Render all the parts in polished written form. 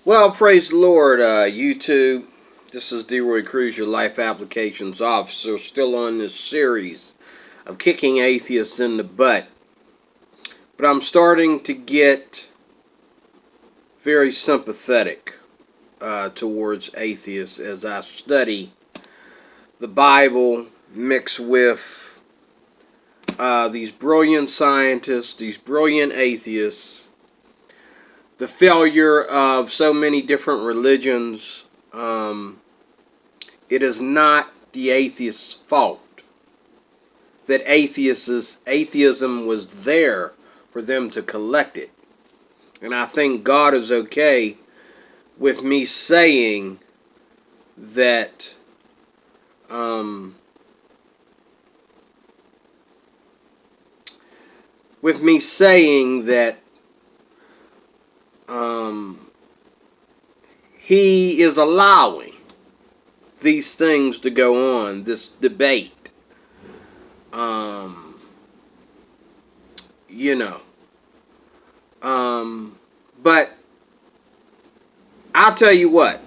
Well, praise the Lord, YouTube. This is DeRoy Cruz, your Life Applications Officer, still on this series of kicking atheists in the butt. But I'm starting to get very sympathetic towards atheists as I study the Bible mixed with these brilliant scientists, these brilliant atheists, the failure of so many different religions. It is not the atheist's fault that atheism was there for them to collect it. And I think God is okay with me saying that he is allowing these things to go on, this debate. You know. But I'll tell you what.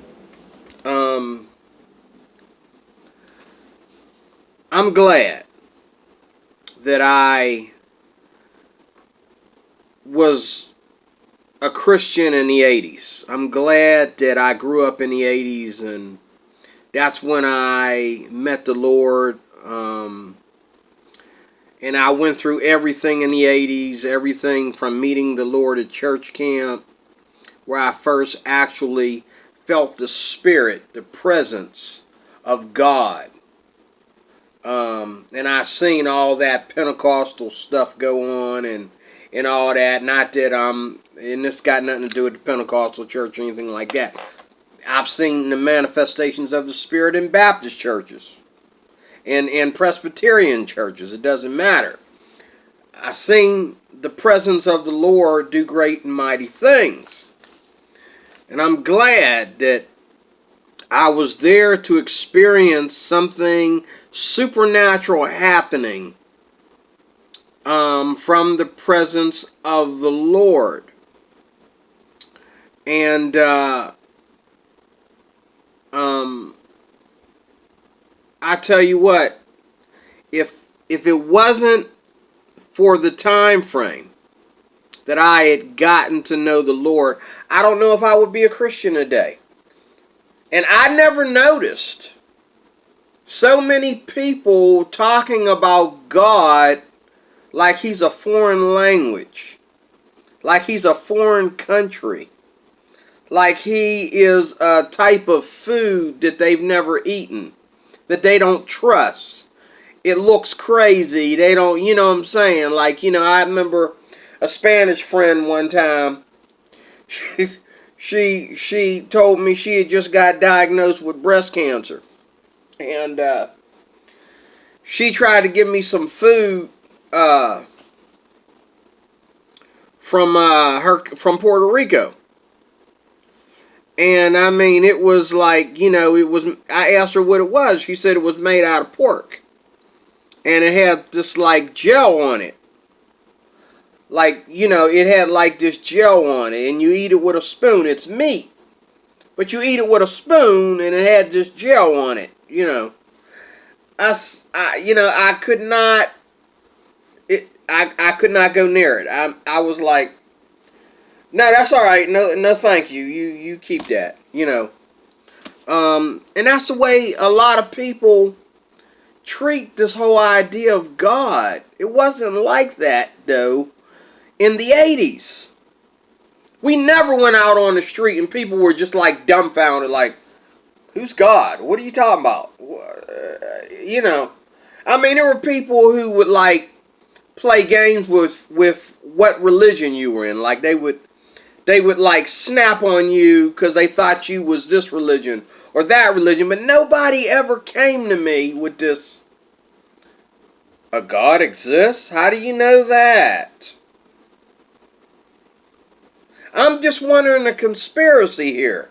I'm glad that I was a Christian in the 80s. I'm glad that I grew up in the 80s, and that's when I met the Lord. And I went through everything in the 80s, everything from meeting the Lord at church camp, where I first actually felt the Spirit, the presence of God. And I seen all that Pentecostal stuff go on and all that. Not that and this got nothing to do with the Pentecostal church or anything like that. I've seen the manifestations of the Spirit in Baptist churches and Presbyterian churches. It doesn't matter. I've seen the presence of the Lord do great and mighty things. And I'm glad that I was there to experience something supernatural happening from the presence of the Lord. And I tell you what, if it wasn't for the time frame that I had gotten to know the Lord, I don't know if I would be a Christian today. And I never noticed so many people talking about God like he's a foreign language, like he's a foreign country, like he is a type of food that they've never eaten, that they don't trust. It looks crazy. They don't, you know what I'm saying? Like, I remember a Spanish friend one time. She told me she had just got diagnosed with breast cancer. And she tried to give me some food from Puerto Rico. And I mean, it was like, I asked her what it was. She said it was made out of pork. And it had this like gel on it. Like, it had like this gel on it. And you eat it with a spoon. It's meat. But you eat it with a spoon and it had this gel on it, I could not, I could not go near it. I was like, no, that's all right. No, thank you. You keep that, and that's the way a lot of people treat this whole idea of God. It wasn't like that, though, in the 80s. We never went out on the street and people were just like dumbfounded, like, who's God? What are you talking about? I mean, there were people who would like play games with what religion you were in. Like they would like snap on you because they thought you was this religion or that religion. But nobody ever came to me with this, a God exists? How do you know that? I'm just wondering the conspiracy here.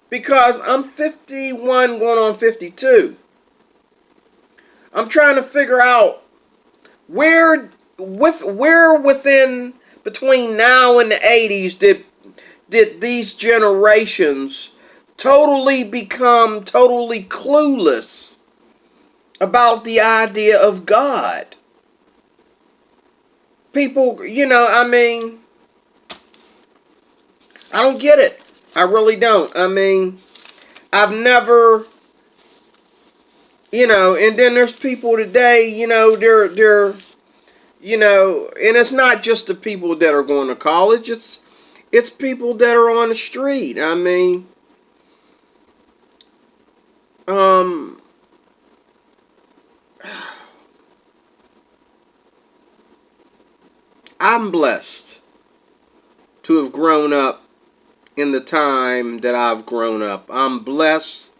Because I'm 51 going on 52. I'm trying to figure out where within between now and the 80s did these generations totally become totally clueless about the idea of God. People, I mean, I don't get it. I really don't. I mean, I've never, and then there's people today, they're, and it's not just the people that are going to college. It's people that are on the street. I mean, I'm blessed to have grown up in the time that I've grown up. I'm blessed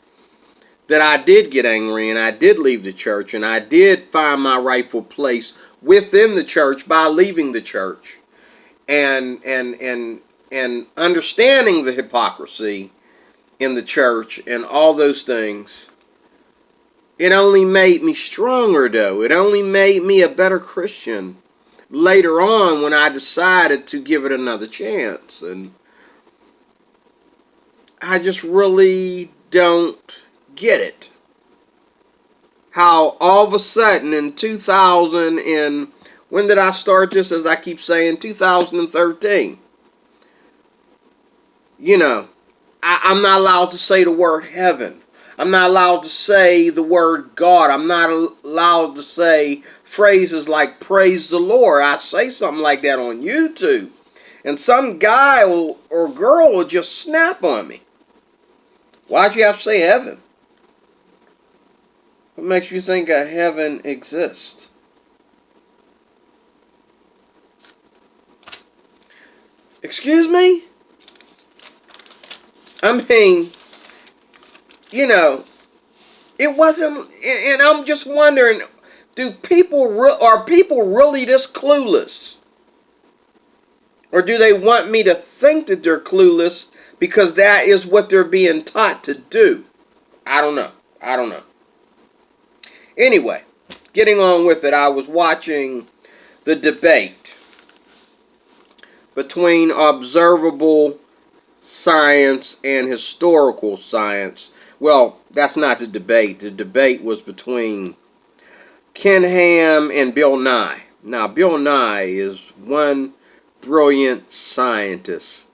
that I did get angry and I did leave the church and I did find my rightful place within the church by leaving the church and understanding the hypocrisy in the church and all those things. It only made me stronger, though. It only made me a better Christian later on when I decided to give it another chance. And I just really don't get it. How all of a sudden in 2000 and when did I start this? As I keep saying, 2013. I'm not allowed to say the word heaven. I'm not allowed to say the word God. I'm not allowed to say phrases like praise the Lord. I say something like that on YouTube, and some guy or girl will just snap on me. Why'd you have to say heaven? What makes you think a heaven exists? Excuse me? I mean, it wasn't, and I'm just wondering, are people really this clueless? Or do they want me to think that they're clueless because that is what they're being taught to do? I don't know. Anyway, getting on with it, I was watching the debate between observable science and historical science. Well, that's not the debate. The debate was between Ken Ham and Bill Nye. Now, Bill Nye is one brilliant scientist,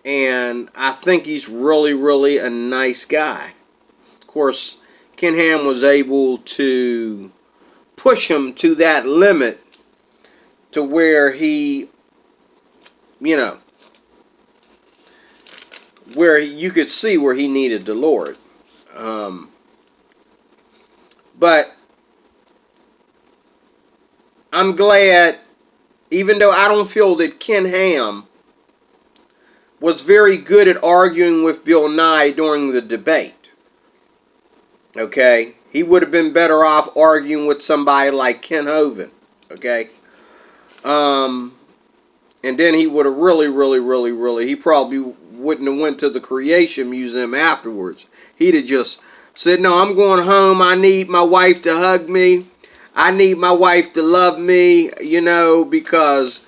and I think he's really, really a nice guy. Of course, Ken Ham was able to push him to that limit to where he, where you could see where he needed the Lord. But I'm glad, even though I don't feel that Ken Ham was very good at arguing with Bill Nye during the debate. Okay? He would have been better off arguing with somebody like Ken Hovind. Okay? And then he would have really, he probably wouldn't have went to the Creation Museum afterwards. He'd have just said, no, I'm going home. I need my wife to hug me. I need my wife to love me, because,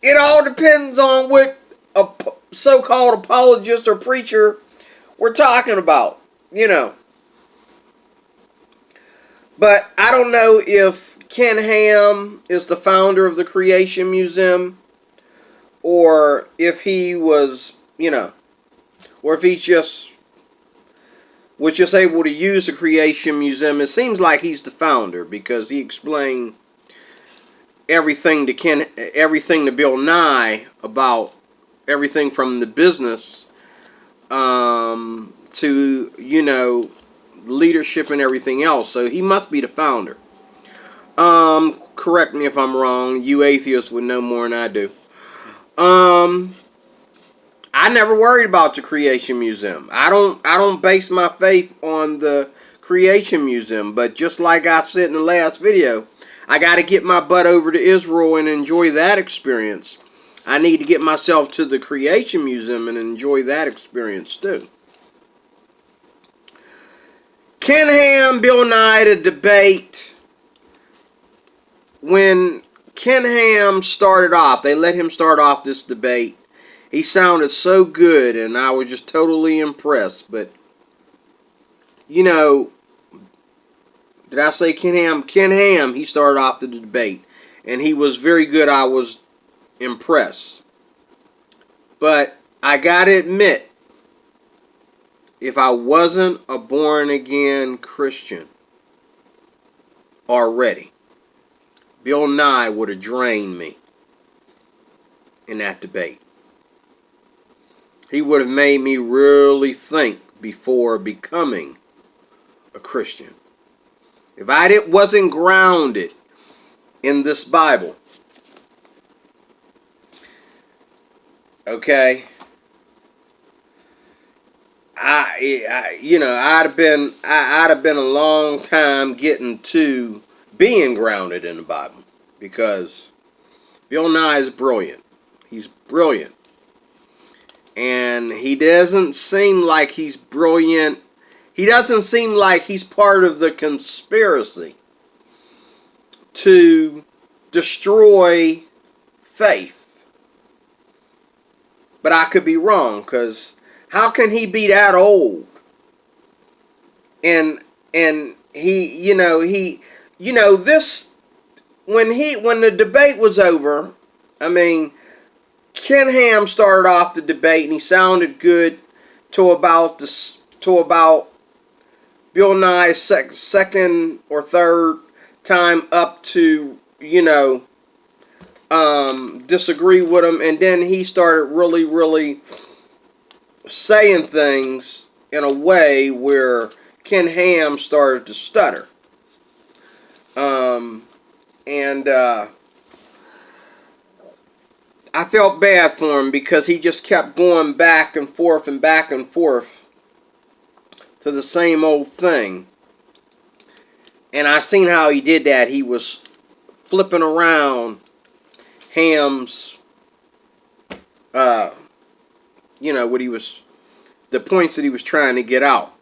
it all depends on what a so-called apologist or preacher we're talking about, But I don't know if Ken Ham is the founder of the Creation Museum, or if he was, or if he was just able to use the Creation Museum. It seems like he's the founder because he explained everything to Bill Nye about everything from the business to, leadership and everything else. So he must be the founder. Correct me if I'm wrong. You atheists would know more than I do. I never worried about the Creation Museum. I don't base my faith on the Creation Museum, but just like I said in the last video, I got to get my butt over to Israel and enjoy that experience. I need to get myself to the Creation Museum and enjoy that experience too. Ken Ham, Bill Nye, the debate. when Ken Ham started off, they let him start off this debate. He sounded so good, and I was just totally impressed. But, you know, did I say Ken Ham? Ken Ham, he started off the debate, and he was very good. I was impressed. But I gotta admit, if I wasn't a born-again Christian already, Bill Nye would have drained me in that debate. He would have made me really think before becoming a Christian. If I wasn't grounded in this Bible, okay, I'd have been a long time getting to being grounded in the Bible, because Bill Nye is brilliant. He's brilliant. And he doesn't seem like he's brilliant. He doesn't seem like he's part of the conspiracy to destroy faith. But I could be wrong, because how can he be that old? And this, when the debate was over, I mean, Ken Ham started off the debate and he sounded good to about Bill Nye's second or third time up to disagree with him, and then he started really saying things in a way where Ken Ham started to stutter. I felt bad for him, because he just kept going back and forth to the same old thing. And I seen how he did that. He was flipping around Ham's, the points that he was trying to get out.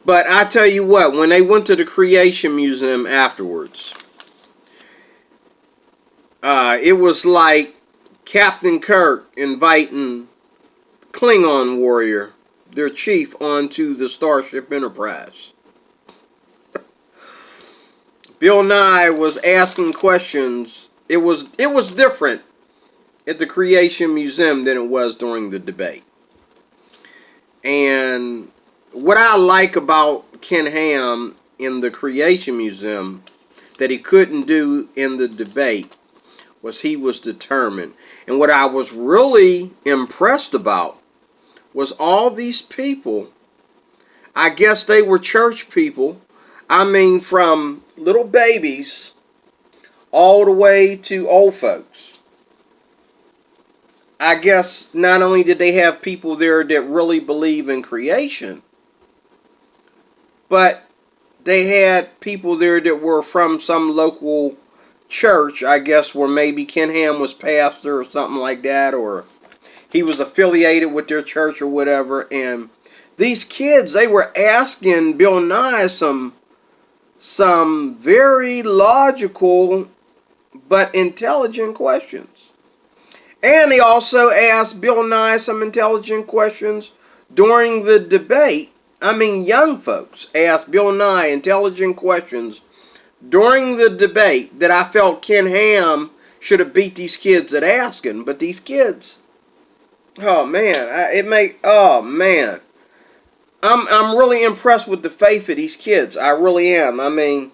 But I tell you what, when they went to the Creation Museum afterwards, it was like Captain Kirk inviting Klingon warrior, their chief, onto the Starship Enterprise. Bill Nye was asking questions. It was different at the Creation Museum than it was during the debate. And what I like about Ken Ham in the Creation Museum that he couldn't do in the debate was he was determined. And what I was really impressed about was all these people. I guess they were church people. I mean, from little babies all the way to old folks. I guess not only did they have people there that really believe in creation, but they had people there that were from some local church, I guess, where maybe Ken Ham was pastor or something like that, or he was affiliated with their church or whatever. And these kids, they were asking Bill Nye some very logical but intelligent questions. And he also asked Bill Nye some intelligent questions during the debate. I mean, young folks asked Bill Nye intelligent questions during the debate that I felt Ken Ham should have beat these kids at asking. But these kids, oh man, I'm really impressed with the faith of these kids. I really am. I mean,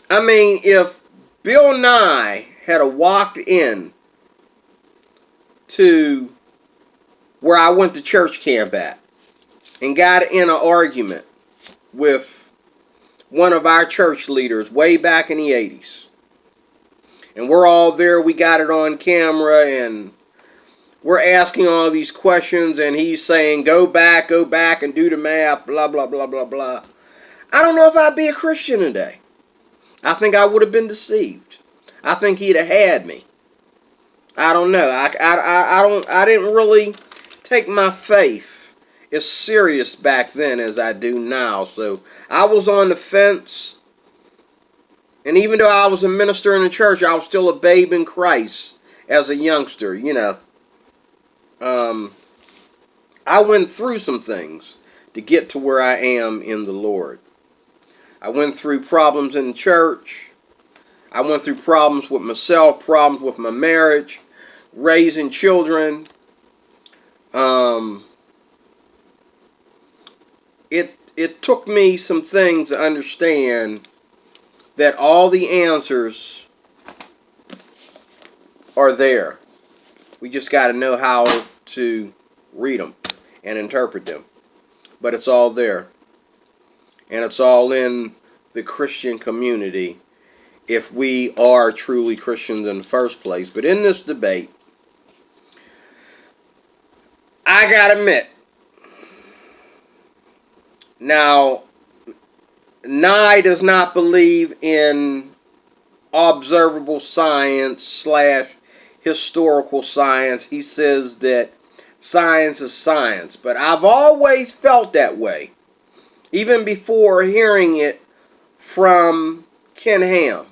if Bill Nye had walked in to where I went to church camp at and got in an argument with one of our church leaders way back in the 80s, and we're all there, we got it on camera, and we're asking all these questions, and he's saying, go back and do the math, blah, blah, blah, blah, blah. I don't know if I'd be a Christian today. I think I would have been deceived. I think he'd have had me. I don't know. I didn't really take my faith as serious back then as I do now. So I was on the fence. And even though I was a minister in the church, I was still a babe in Christ as a youngster, you know. I went through some things to get to where I am in the Lord. I went through problems in the church. I went through problems with myself, problems with my marriage, raising children. It took me some things to understand that all the answers are there. We just got to know how to read them and interpret them. But it's all there. And it's all in the Christian community if we are truly Christians in the first place. But in this debate, I got to admit, now, Nye does not believe in observable science / historical science. He says that science is science. But I've always felt that way, even before hearing it from Ken Ham.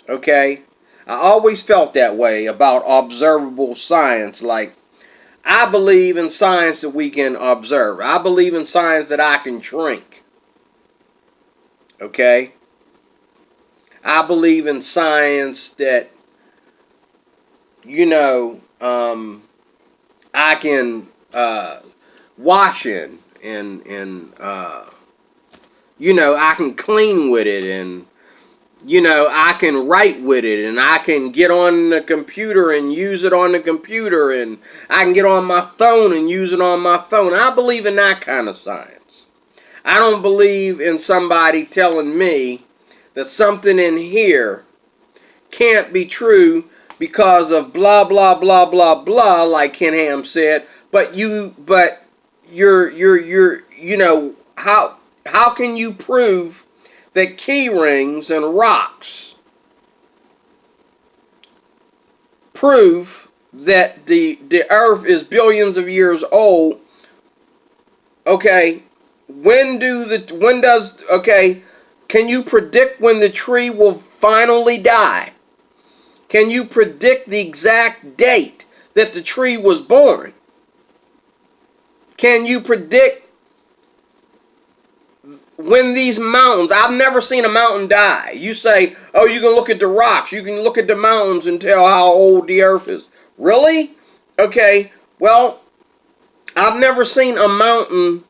Okay? I always felt that way about observable science. Like, I believe in science that we can observe. I believe in science that I can drink. Okay? I believe in science that, you know, I can wash in and you know, I can clean with it, and, you know, I can write with it, and I can get on the computer and use it on the computer, and I can get on my phone and use it on my phone. I believe in that kind of science. I don't believe in somebody telling me that something in here can't be true because of blah blah blah blah blah, like Ken Ham said. But you're you know, how can you prove that key rings and rocks prove that the earth is billions of years old? Okay, can you predict when the tree will finally die? Can you predict the exact date that the tree was born? Can you predict when these mountains, I've never seen a mountain die. You say, oh, you can look at the rocks, you can look at the mountains and tell how old the earth is. Really? Okay, well, I've never seen a mountain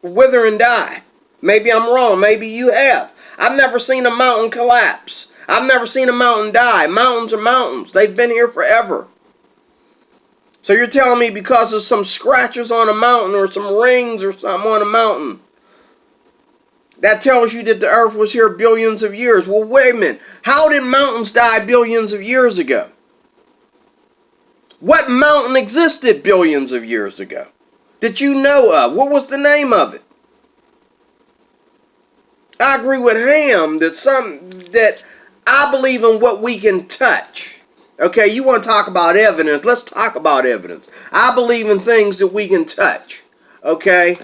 wither and die. Maybe I'm wrong. Maybe you have. I've never seen a mountain collapse. I've never seen a mountain die. Mountains are mountains. They've been here forever. So you're telling me because of some scratches on a mountain or some rings or something on a mountain, that tells you that the earth was here billions of years. Well, wait a minute. How did mountains die billions of years ago? What mountain existed billions of years ago that you know of? What was the name of it? I agree with Ham that I believe in what we can touch. Okay, you want to talk about evidence? Let's talk about evidence. I believe in things that we can touch. Okay?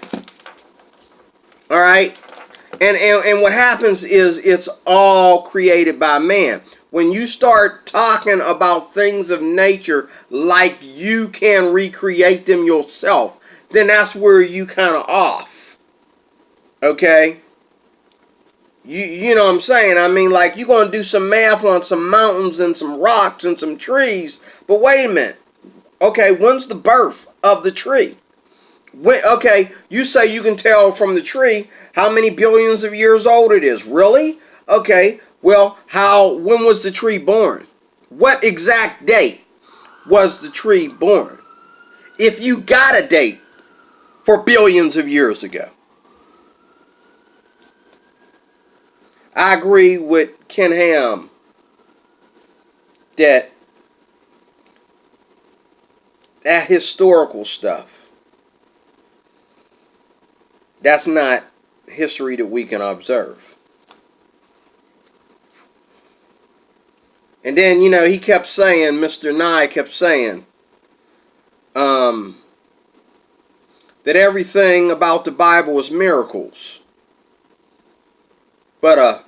All right? And what happens is it's all created by man. When you start talking about things of nature like you can recreate them yourself, then that's where you kind of off. Okay? You know what I'm saying? I mean, like, you're going to do some math on some mountains and some rocks and some trees. But wait a minute. Okay, when's the birth of the tree? Okay, you say you can tell from the tree how many billions of years old it is. Really? Okay, well, when was the tree born? What exact date was the tree born? If you got a date for billions of years ago. I agree with Ken Ham that historical stuff, that's not history that we can observe. And then, you know, he kept saying, Mr. Nye kept saying, that everything about the Bible is miracles. But,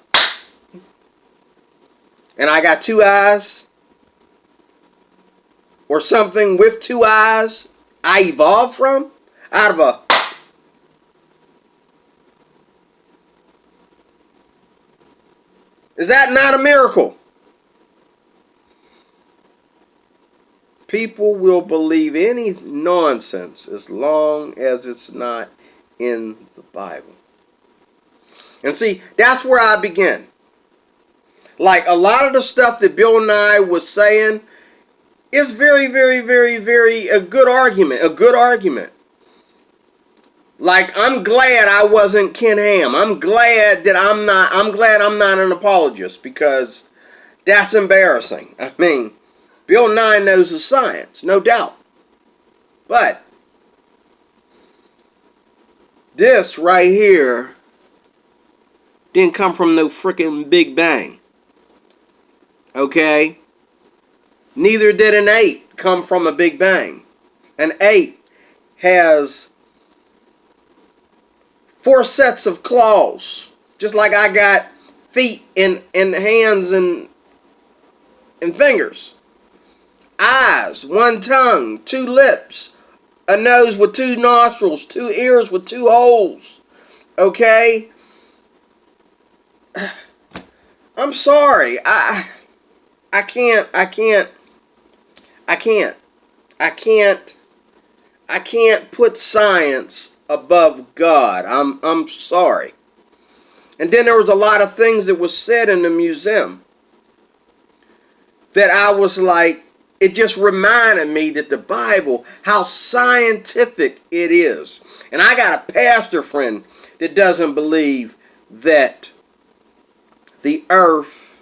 and I got two eyes, or something with two eyes, I evolved from, out of a... Is that not a miracle? People will believe any nonsense as long as it's not in the Bible. And see, that's where I begin. Like, a lot of the stuff that Bill Nye was saying is very, very, very, very a good argument. A good argument. Like, I'm glad I wasn't Ken Ham. I'm glad I'm not an apologist, because that's embarrassing. I mean, Bill Nye knows the science, no doubt. But this right here didn't come from no freaking Big Bang. Okay? Neither did an 8 come from a Big Bang. An 8 has 4 sets of claws, just like I got feet and hands and fingers. Eyes, 1 tongue, 2 lips, a nose with 2 nostrils, 2 ears with 2 holes. Okay? I'm sorry. I can't put science above God. I'm sorry. And then there was a lot of things that was said in the museum that I was like, it just reminded me that the Bible, how scientific it is. And I got a pastor friend that doesn't believe that the earth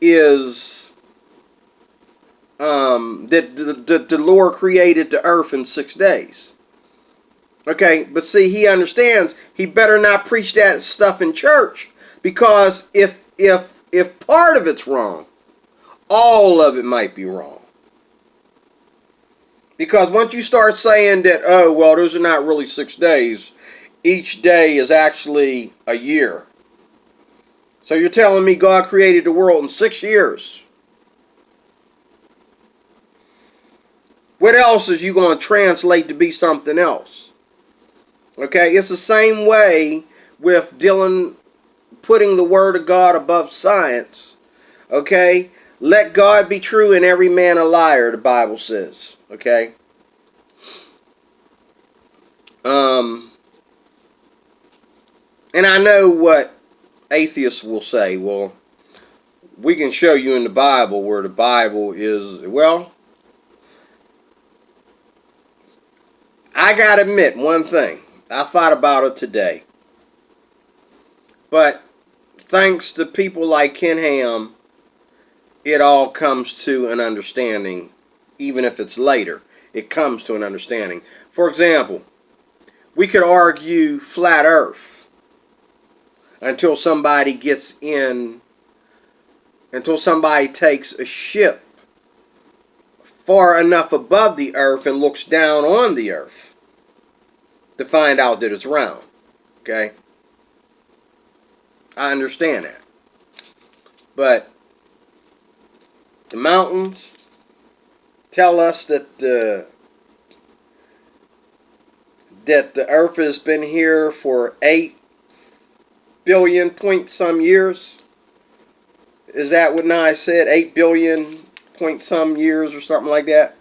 is, that the Lord created the earth in 6 days. Okay, but see, he understands he better not preach that stuff in church, because if part of it's wrong, all of it might be wrong. Because once you start saying that, oh, well, those are not really 6 days, each day is actually a year. So you're telling me God created the world in 6 years? What else is you going to translate to be something else? Okay, it's the same way with putting the Word of God above science. Okay, let God be true and every man a liar, the Bible says. Okay. And I know what atheists will say. Well, we can show you in the Bible where the Bible is, well, I gotta admit one thing. I thought about it today. But thanks to people like Ken Ham, it all comes to an understanding. Even if it's later, it comes to an understanding. For example, we could argue flat earth until somebody takes a ship far enough above the earth and looks down on the earth to find out that it's round. Okay? I understand that. But the mountains tell us that the earth has been here for 8 billion point some years. Is that what Nye said? 8 billion point some years or something like that?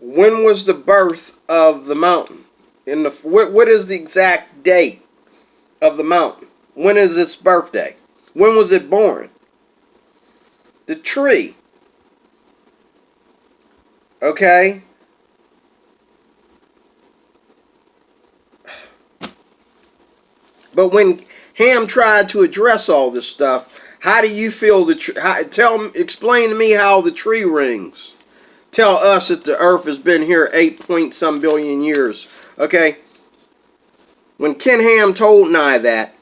When was the birth of the mountain? What is the exact date of the mountain? When is its birthday? When was it born? The tree. Okay? But when Ham tried to address all this stuff, how do you feel explain to me how the tree rings tell us that the earth has been here 8 point some billion years. Okay? When Ken Ham told Nye that,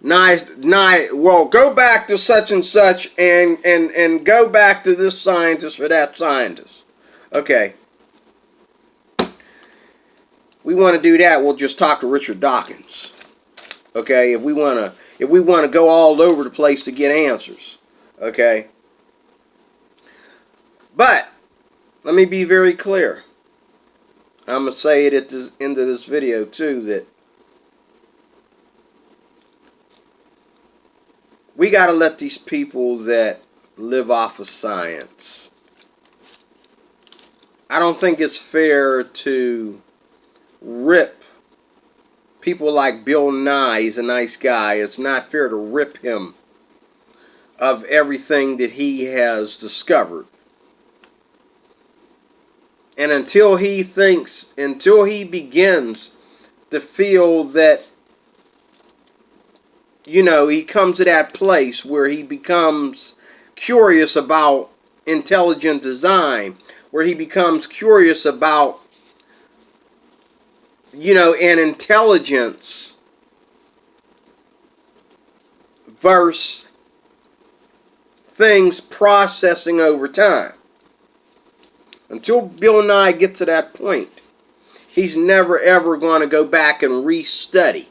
Nye, well, go back to such and such and go back to this scientist or that scientist. Okay. we want to do that, we'll just talk to Richard Dawkins. Okay, if we want to go all over the place to get answers. Okay? But let me be very clear. I'm going to say it at the end of this video too, that we got to let these people that live off of science. I don't think it's fair to rip people like Bill Nye. He's a nice guy. It's not fair to rip him of everything that he has discovered. And until he begins to feel that, he comes to that place where he becomes curious about intelligent design, where he becomes curious about, an intelligence versus things processing over time. Until Bill Nye gets to that point, he's never ever going to go back and restudy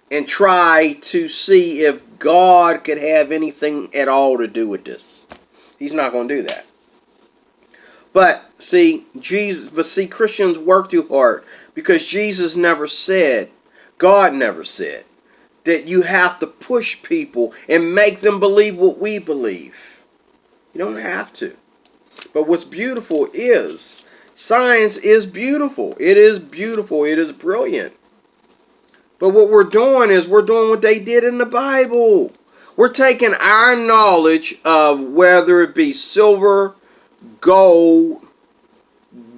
and try to see if God could have anything at all to do with this. He's not going to do that. But see, Christians work too hard because Jesus never said, God never said, that you have to push people and make them believe what we believe. You don't have to. But what's beautiful is, science is beautiful. It is beautiful. It is brilliant. But what we're doing is we're doing what they did in the Bible. We're taking our knowledge of whether it be silver, gold,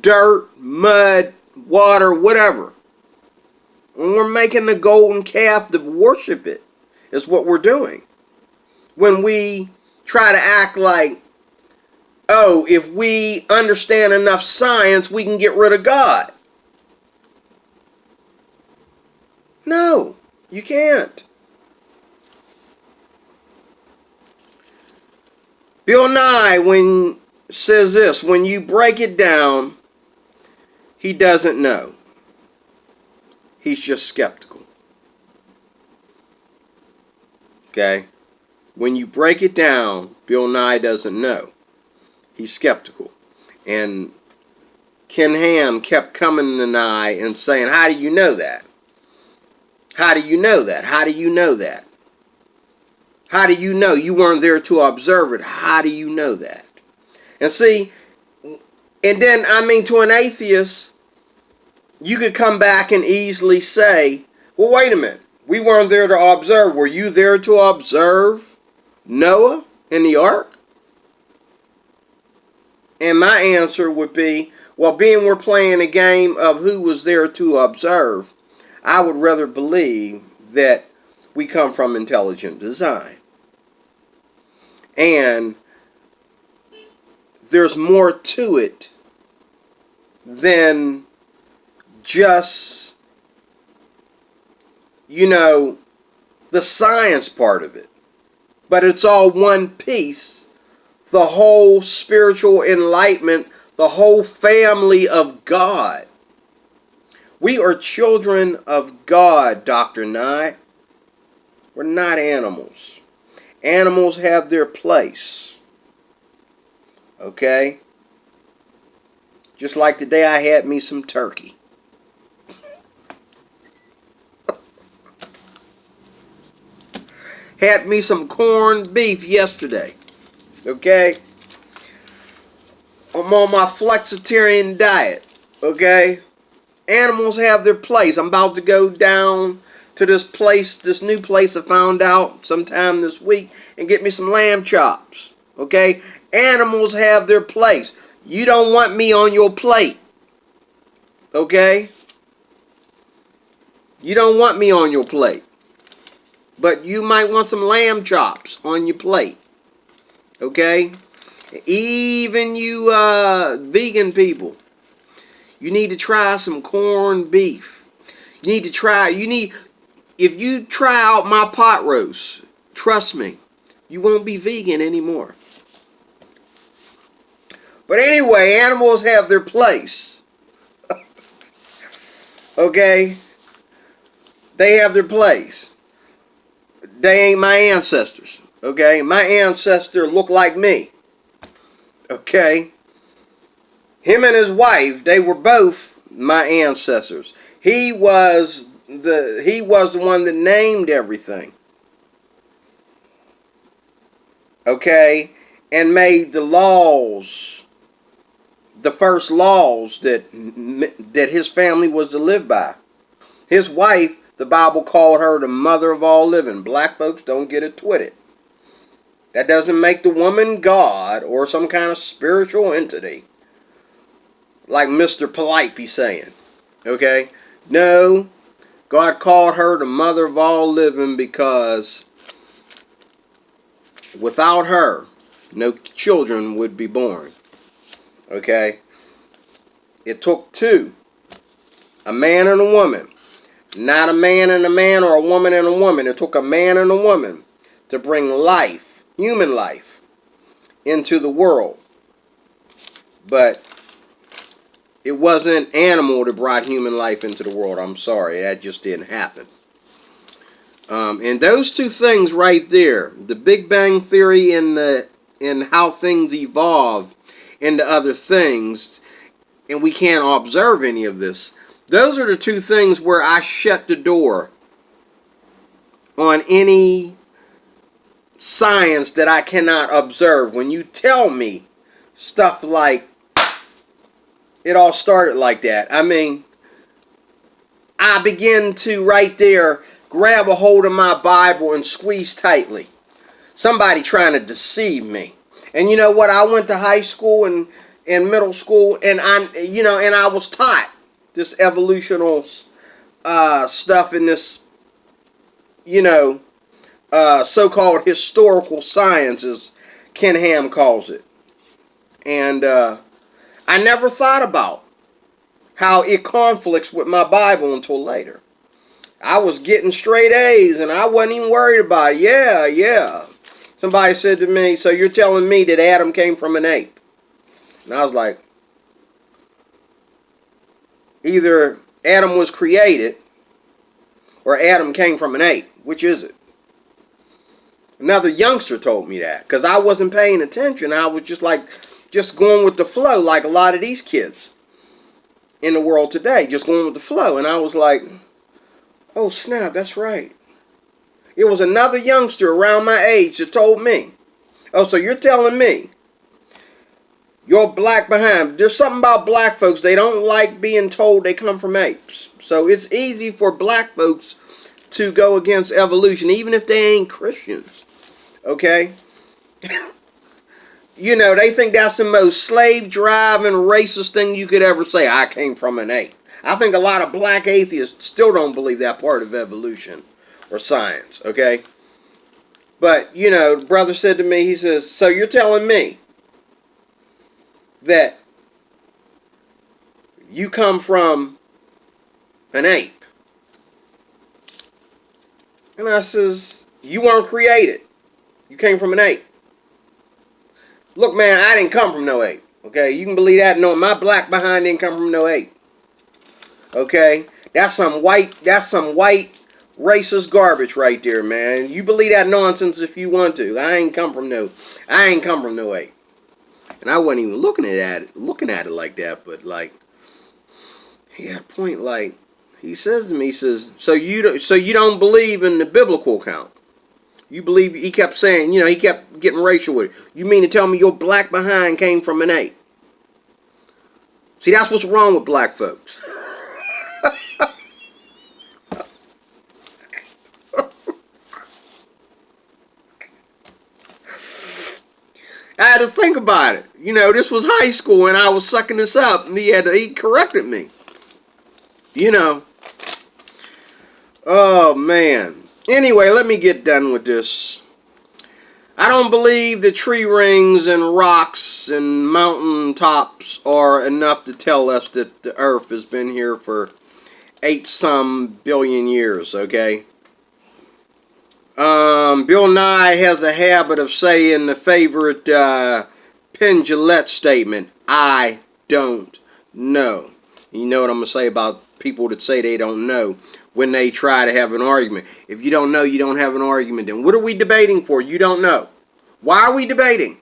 dirt, mud, water, whatever. And we're making the golden calf to worship it, is what we're doing. When we try to act like, oh, if we understand enough science, we can get rid of God. No, you can't. Bill Nye says this, when you break it down, he doesn't know. He's just skeptical. Okay? When you break it down, Bill Nye doesn't know. He's skeptical. And Ken Ham kept coming to Nye and saying, how do you know that? How do you know that? How do you know that? How do you know? You weren't there to observe it. How do you know that? And see, and then, to an atheist, you could come back and easily say, well, wait a minute. We weren't there to observe. Were you there to observe Noah and the ark? And my answer would be, well, being we're playing a game of who was there to observe, I would rather believe that we come from intelligent design. And there's more to it than just, the science part of it. But it's all one piece. The whole spiritual enlightenment, the whole family of God. We are children of God, Dr. Nye. We're not animals. Animals have their place. Okay? Just like today I had me some turkey. Had me some corned beef yesterday. Okay? I'm on my flexitarian diet. Okay? Animals have their place. I'm about to go down to this new place I found out sometime this week, and get me some lamb chops. Okay? Animals have their place. You don't want me on your plate. Okay? You don't want me on your plate. But you might want some lamb chops on your plate. Okay? Even you vegan people, you need to try some corned beef. If you try out my pot roast, trust me, you won't be vegan anymore. But anyway, animals have their place. Okay? They have their place. They ain't my ancestors. Okay? My ancestor looked like me. Okay? Him and his wife, they were both my ancestors. He was the one that named everything. Okay? And made the laws, the first laws that his family was to live by. His wife, the Bible called her the mother of all living. Black folks don't get it twisted. That doesn't make the woman God or some kind of spiritual entity, like Mr. Polite be saying. Okay? No, God called her the mother of all living because without her, no children would be born. Okay? It took two, a man and a woman. Not a man and a man or a woman and a woman. It took a man and a woman to bring life, human life, into the world. But it wasn't animal that brought human life into the world. I'm sorry, that just didn't happen. And those two things right there, the Big Bang Theory and how things evolve into other things, and we can't observe any of this. Those are the two things where I shut the door on any science that I cannot observe. When you tell me stuff like it all started like that, I mean, I begin to right there grab a hold of my Bible and squeeze tightly. Somebody trying to deceive me. And you know what? I went to high school and middle school, and I was taught this evolutional stuff in this, so-called historical science, as Ken Ham calls it. And I never thought about how it conflicts with my Bible until later. I was getting straight A's, and I wasn't even worried about it. Yeah. Somebody said to me, so you're telling me that Adam came from an ape? And I was like, either Adam was created or Adam came from an ape. Which is it? Another youngster told me that because I wasn't paying attention. I was just going with the flow like a lot of these kids in the world today, just going with the flow. And I was like, oh snap, that's right. It was another youngster around my age that told me, oh, so you're telling me you're black behind. There's something about black folks. They don't like being told they come from apes. So it's easy for black folks to go against evolution, even if they ain't Christians. Okay? They think that's the most slave-driving, racist thing you could ever say. I came from an ape. I think a lot of black atheists still don't believe that part of evolution or science. Okay? But, the brother said to me, he says, so you're telling me that you come from an ape? And I says, you weren't created. You came from an ape. Look, man, I didn't come from no ape. Okay, you can believe that. No, my black behind didn't come from no ape. Okay, that's some white racist garbage right there, man. You believe that nonsense if you want to. I ain't come from no ape. And I wasn't even looking at it like that, but like, he had a point. Like, he says to me, he says, so you don't believe in the biblical account? You believe? He kept saying, he kept getting racial with it. You mean to tell me your black behind came from an ape? See, that's what's wrong with black folks. I had to think about it. This was high school, and I was sucking this up, and he corrected me. Oh, man. Anyway, let me get done with this. I don't believe the tree rings and rocks and mountain tops are enough to tell us that the earth has been here for 8-some billion years, okay? Bill Nye has a habit of saying the favorite Penn Jillette statement, I don't know. You know what I'm going to say about people that say they don't know when they try to have an argument. If you don't know, you don't have an argument. Then what are we debating for? You don't know. Why are we debating?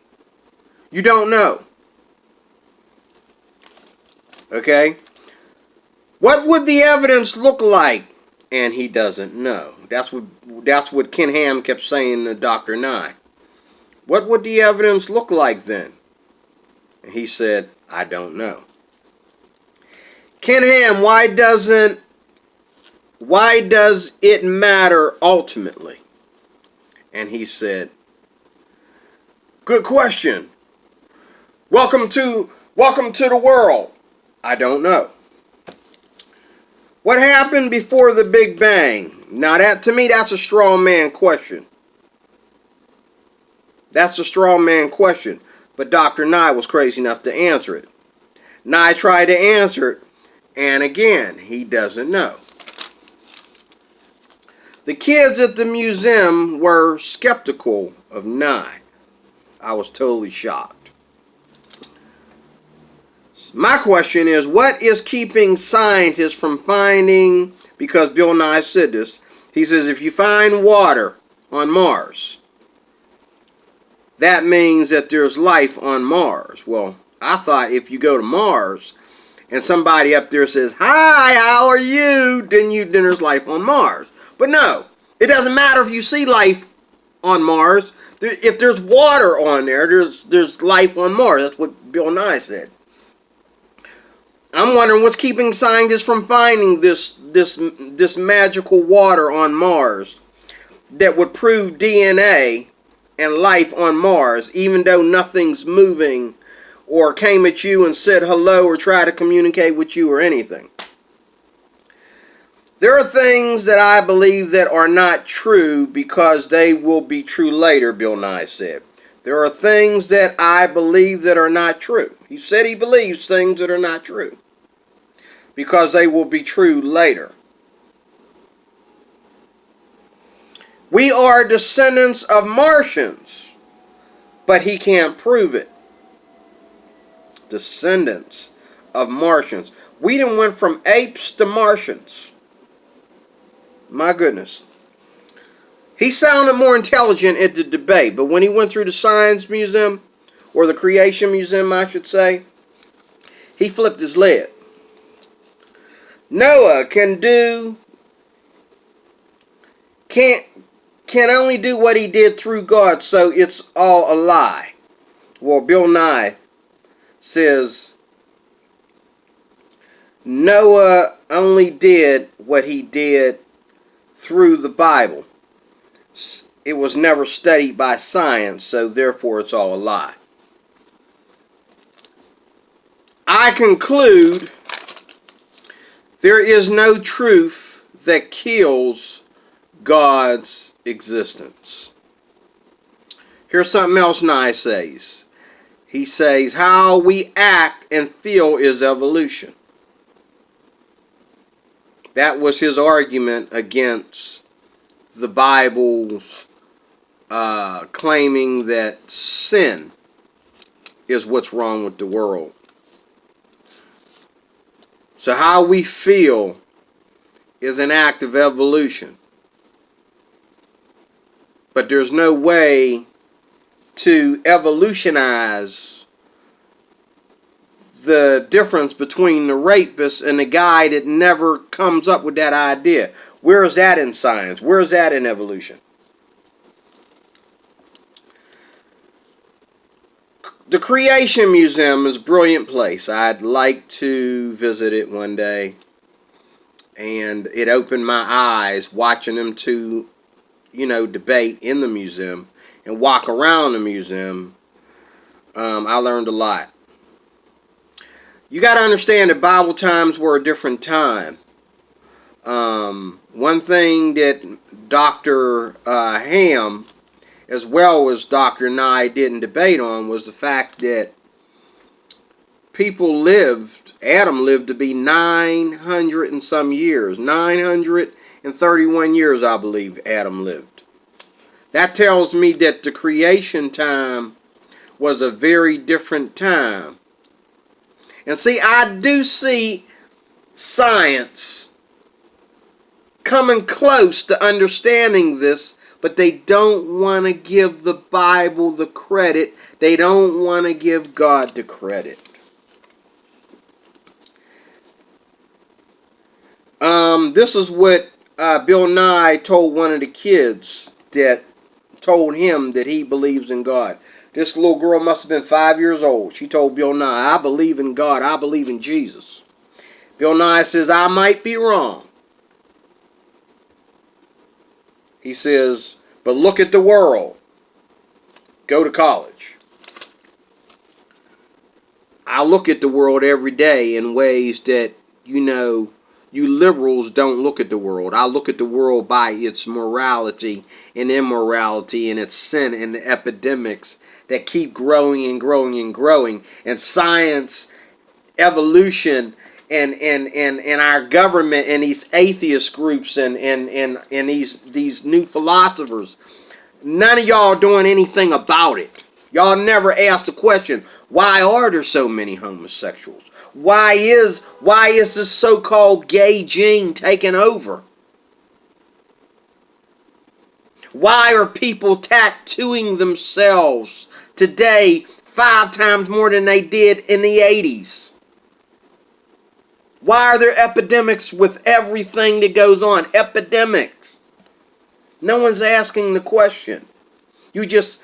You don't know. Okay? What would the evidence look like? And he doesn't know. That's what Ken Ham kept saying to Dr. Nye. What would the evidence look like then? And he said, I don't know. Ken Ham, why does it matter ultimately? And he said, good question. Welcome to the world. I don't know. What happened before the Big Bang? Now that, to me, that's a straw man question. That's a straw man question. But Dr. Nye was crazy enough to answer it. Nye tried to answer it, and again, he doesn't know. The kids at the museum were skeptical of Nye. I was totally shocked. My question is, what is keeping scientists from finding, because Bill Nye said this, he says if you find water on Mars, that means that there's life on Mars. Well, I thought if you go to Mars and somebody up there says, hi, how are you? Then there's life on Mars. But no, it doesn't matter if you see life on Mars. If there's water on there, there's life on Mars. That's what Bill Nye said. I'm wondering what's keeping scientists from finding this magical water on Mars that would prove DNA and life on Mars, even though nothing's moving or came at you and said hello or tried to communicate with you or anything. There are things that I believe that are not true because they will be true later, Bill Nye said. There are things that I believe that are not true. He said he believes things that are not true because they will be true later. We are descendants of Martians, but he can't prove it. Descendants of Martians. We done went from apes to Martians. My goodness. He sounded more intelligent at the debate, but when he went through the Science Museum, or the Creation Museum, I should say, he flipped his lid. Noah can only do what he did through God, so it's all a lie. Well, Bill Nye says Noah only did what he did through the Bible. It was never studied by science, so therefore it's all a lie. I conclude there is no truth that kills God's existence. Here's something else Nye says. He says how we act and feel is evolution. That was his argument against the Bible's claiming that sin is what's wrong with the world. So how we feel is an act of evolution. But there's no way to evolutionize the difference between the rapist and the guy that never comes up with that idea. Where is that in science? Where is that in evolution? The Creation Museum is a brilliant place. I'd like to visit it one day. And it opened my eyes watching them two, debate in the museum and walk around the museum. I learned a lot. You got to understand that Bible times were a different time. One thing that Dr. Ham, as well as Dr. Nye, didn't debate on was the fact that Adam lived to be 900 and some years. 931 years, I believe, Adam lived. That tells me that the creation time was a very different time. And see, I do see science coming close to understanding this, but they don't want to give the Bible the credit. They don't want to give God the credit. This is what Bill Nye told one of the kids that told him that he believes in God. This little girl must have been 5 years old. She told Bill Nye, I believe in God. I believe in Jesus. Bill Nye says, I might be wrong. He says, but look at the world. Go to college. I look at the world every day in ways that, you liberals don't look at the world. I look at the world by its morality and immorality and its sin and the epidemics that keep growing and growing and growing. And science, evolution, and our government and these atheist groups and these new philosophers. None of y'all doing anything about it. Y'all never asked the question, why are there so many homosexuals? Why is this so-called gay gene taking over? Why are people tattooing themselves today 5 times more than they did in the 80s? Why are there epidemics with everything that goes on? Epidemics. No one's asking the question. You just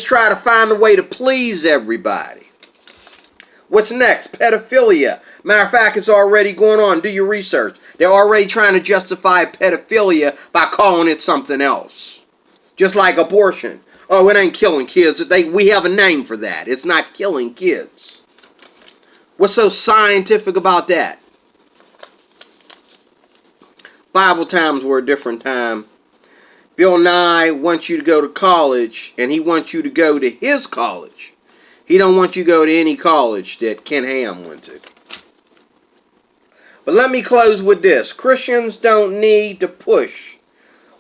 try to find a way to please everybody. What's next? Pedophilia. Matter of fact, it's already going on. Do your research. They're already trying to justify pedophilia by calling it something else. Just like abortion. Oh, it ain't killing kids. We have a name for that. It's not killing kids. What's so scientific about that? Bible times were a different time. Bill Nye wants you to go to college, and he wants you to go to his college. He don't want you to go to any college that Ken Ham went to. But let me close with this. Christians don't need to push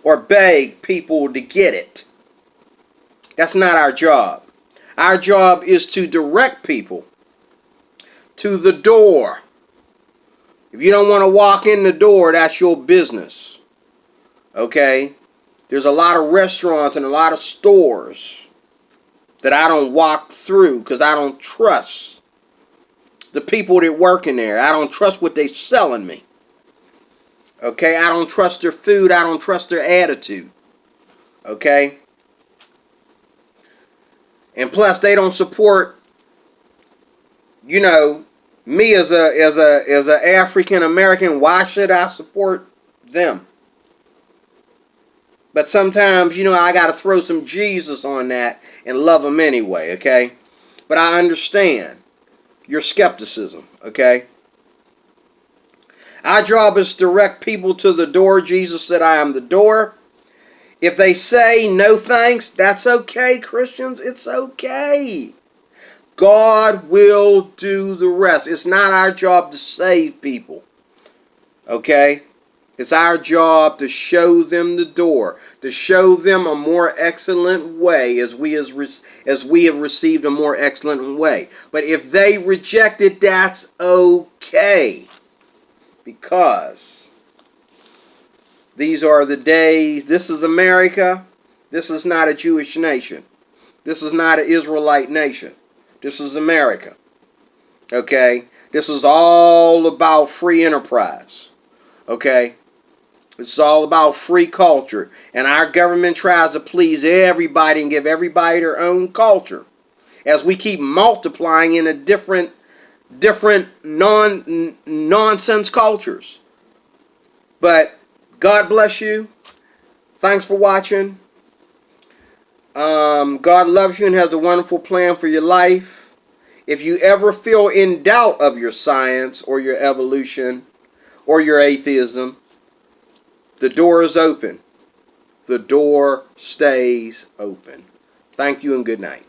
or beg people to get it. That's not our job. Our job is to direct people to the door. If you don't want to walk in the door, that's your business. Okay? There's a lot of restaurants and a lot of stores that I don't walk through because I don't trust the people that work in there. I don't trust what they're selling me. Okay? I don't trust their food. I don't trust their attitude. Okay? And plus, they don't support, me as a African American. Why should I support them? But sometimes, I got to throw some Jesus on that and love them anyway, okay? But I understand your skepticism, okay? Our job is to direct people to the door. Jesus said, I am the door. If they say no thanks, that's okay, Christians. It's okay. God will do the rest. It's not our job to save people, okay? It's our job to show them the door, to show them a more excellent way as we have received a more excellent way. But if they reject it, that's okay. Because these are the days. This is America. This is not a Jewish nation. This is not an Israelite nation. This is America. Okay? This is all about free enterprise. Okay? It's all about free culture. And our government tries to please everybody and give everybody their own culture. As we keep multiplying into different nonsense cultures. But God bless you. Thanks for watching. God loves you and has a wonderful plan for your life. If you ever feel in doubt of your science or your evolution or your atheism, the door is open. The door stays open. Thank you and good night.